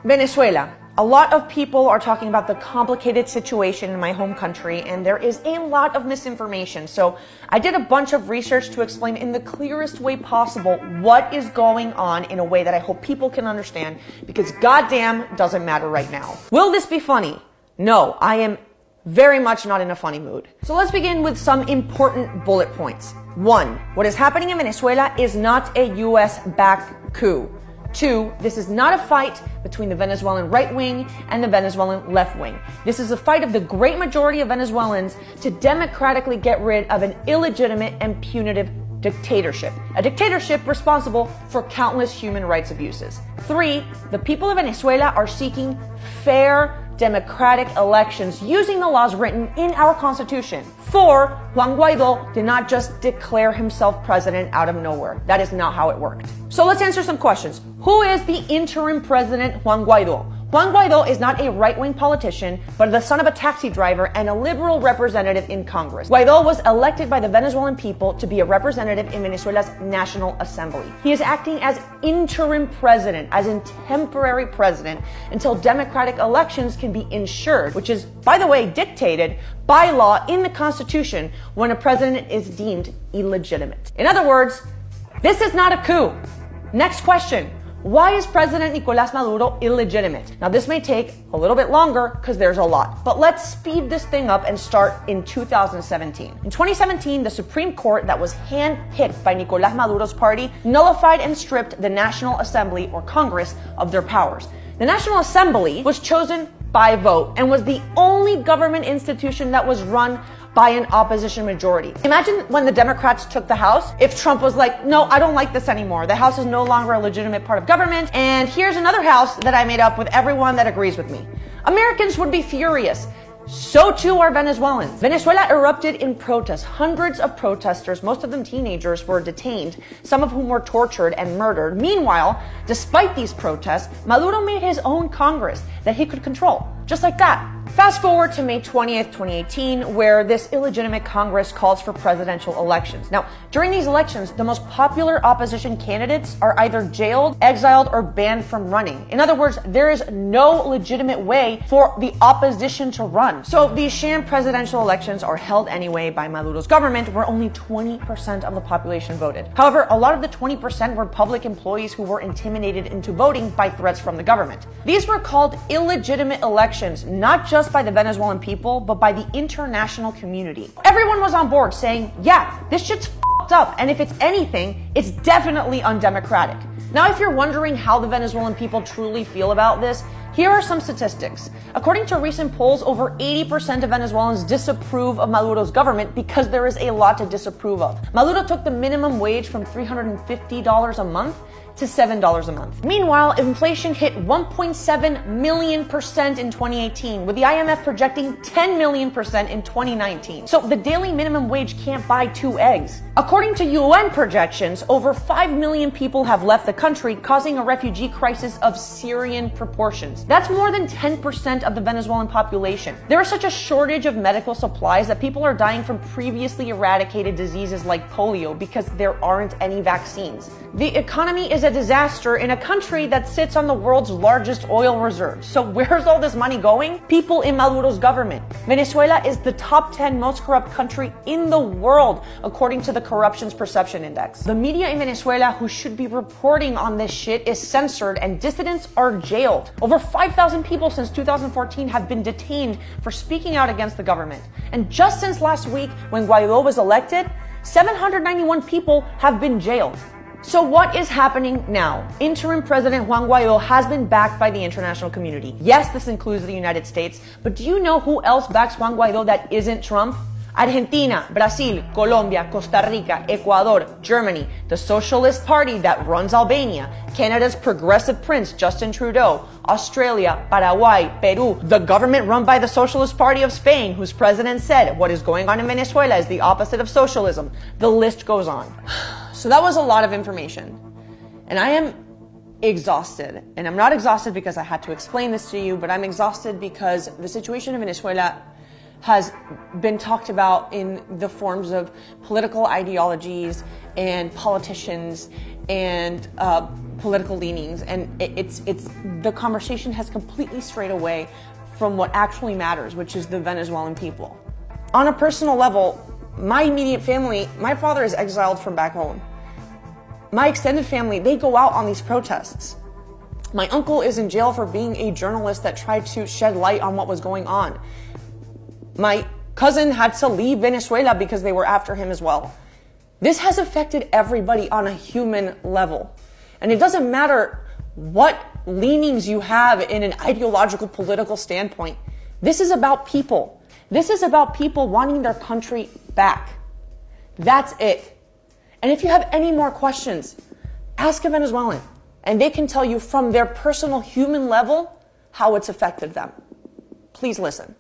Venezuela. A lot of people are talking about the complicated situation in my home country, and there is a lot of misinformation. So I did a bunch of research to explain in the clearest way possible what is going on in a way that I hope people can understand, because goddamn doesn't matter right now. Will this be funny? No, I am very much not in a funny mood. So let's begin with some important bullet points. 1. What is happening in Venezuela is not a US-backed coup. 2, this is not a fight between the Venezuelan right wing and the Venezuelan left wing. This is a fight of the great majority of Venezuelans to democratically get rid of an illegitimate and punitive dictatorship. A dictatorship responsible for countless human rights abuses. 3, the people of Venezuela are seeking fair, democratic elections using the laws written in our constitution. 4, Juan Guaido did not just declare himself president out of nowhere. That is not how it worked. So let's answer some questions. Who is the interim president, Juan Guaido? Juan Guaido is not a right-wing politician, but the son of a taxi driver and a liberal representative in Congress. Guaido was elected by the Venezuelan people to be a representative in Venezuela's National Assembly. He is acting as interim president, as in temporary president, until democratic elections can be ensured, which is, by the way, dictated by law in the Constitution when a president is deemed illegitimate. In other words, this is not a coup. Next question. Why is President Nicolás Maduro illegitimate? Now, this may take a little bit longer because there's a lot, but let's speed this thing up and start in 2017. In 2017, the Supreme Court that was handpicked by Nicolás Maduro's party nullified and stripped the National Assembly or Congress of their powers. The National Assembly was chosen by vote and was the only government institution that was run by an opposition majority. Imagine when the Democrats took the House, if Trump was like, no, I don't like this anymore. The House is no longer a legitimate part of government, and here's another House that I made up with everyone that agrees with me. Americans would be furious. So too are Venezuelans. Venezuela erupted in protests. Hundreds of protesters, most of them teenagers, were detained, some of whom were tortured and murdered. Meanwhile, despite these protests, Maduro made his own Congress that he could control. Just like that. Fast forward to May 20th, 2018, where this illegitimate Congress calls for presidential elections. Now, during these elections, the most popular opposition candidates are either jailed, exiled, or banned from running. In other words, there is no legitimate way for the opposition to run. So these sham presidential elections are held anyway by Maduro's government, where only 20% of the population voted. However, a lot of the 20% were public employees who were intimidated into voting by threats from the government. These were called illegitimate elections, not just by the Venezuelan people, but by the international community. Everyone was on board saying, yeah, this shit's fucked up, and if it's anything, it's definitely undemocratic. Now, if you're wondering how the Venezuelan people truly feel about this, here are some statistics. According to recent polls, over 80% of Venezuelans disapprove of Maduro's government because there is a lot to disapprove of. Maduro took the minimum wage from $350 a month to $7 a month. Meanwhile, inflation hit 1.7 million % in 2018, with the IMF projecting 10 million % in 2019. So the daily minimum wage can't buy 2 eggs. According to UN projections, over 5 million people have left the country, causing a refugee crisis of Syrian proportions. That's more than 10% of the Venezuelan population. There is such a shortage of medical supplies that people are dying from previously eradicated diseases like polio because there aren't any vaccines. The economy is a disaster in a country that sits on the world's largest oil reserves. So where's all this money going? People in Maduro's government. Venezuela is the top 10 most corrupt country in the world, according to the Corruption's Perception Index. The media in Venezuela who should be reporting on this shit is censored and dissidents are jailed. Over 5,000 people since 2014 have been detained for speaking out against the government. And just since last week, when Guaido was elected, 791 people have been jailed. So what is happening now? Interim President Juan Guaido has been backed by the international community. Yes, this includes the United States, but do you know who else backs Juan Guaido that isn't Trump? Argentina, Brazil, Colombia, Costa Rica, Ecuador, Germany, the Socialist Party that runs Albania, Canada's progressive prince Justin Trudeau, Australia, Paraguay, Peru, the government run by the Socialist Party of Spain, whose president said what is going on in Venezuela is the opposite of socialism. The list goes on. So that was a lot of information. And I am exhausted. And I'm not exhausted because I had to explain this to you, but I'm exhausted because the situation in Venezuela has been talked about in the forms of political ideologies and politicians and political leanings, and it's the conversation has completely strayed away from what actually matters, which is the Venezuelan people. On a personal level, my immediate family, my father is exiled from back home. My extended family, they go out on these protests. My uncle is in jail for being a journalist that tried to shed light on what was going on. My cousin had to leave Venezuela because they were after him as well. This has affected everybody on a human level. And it doesn't matter what leanings you have in an ideological political standpoint. This is about people. This is about people wanting their country back. That's it. And if you have any more questions, ask a Venezuelan, and they can tell you from their personal human level how it's affected them. Please listen.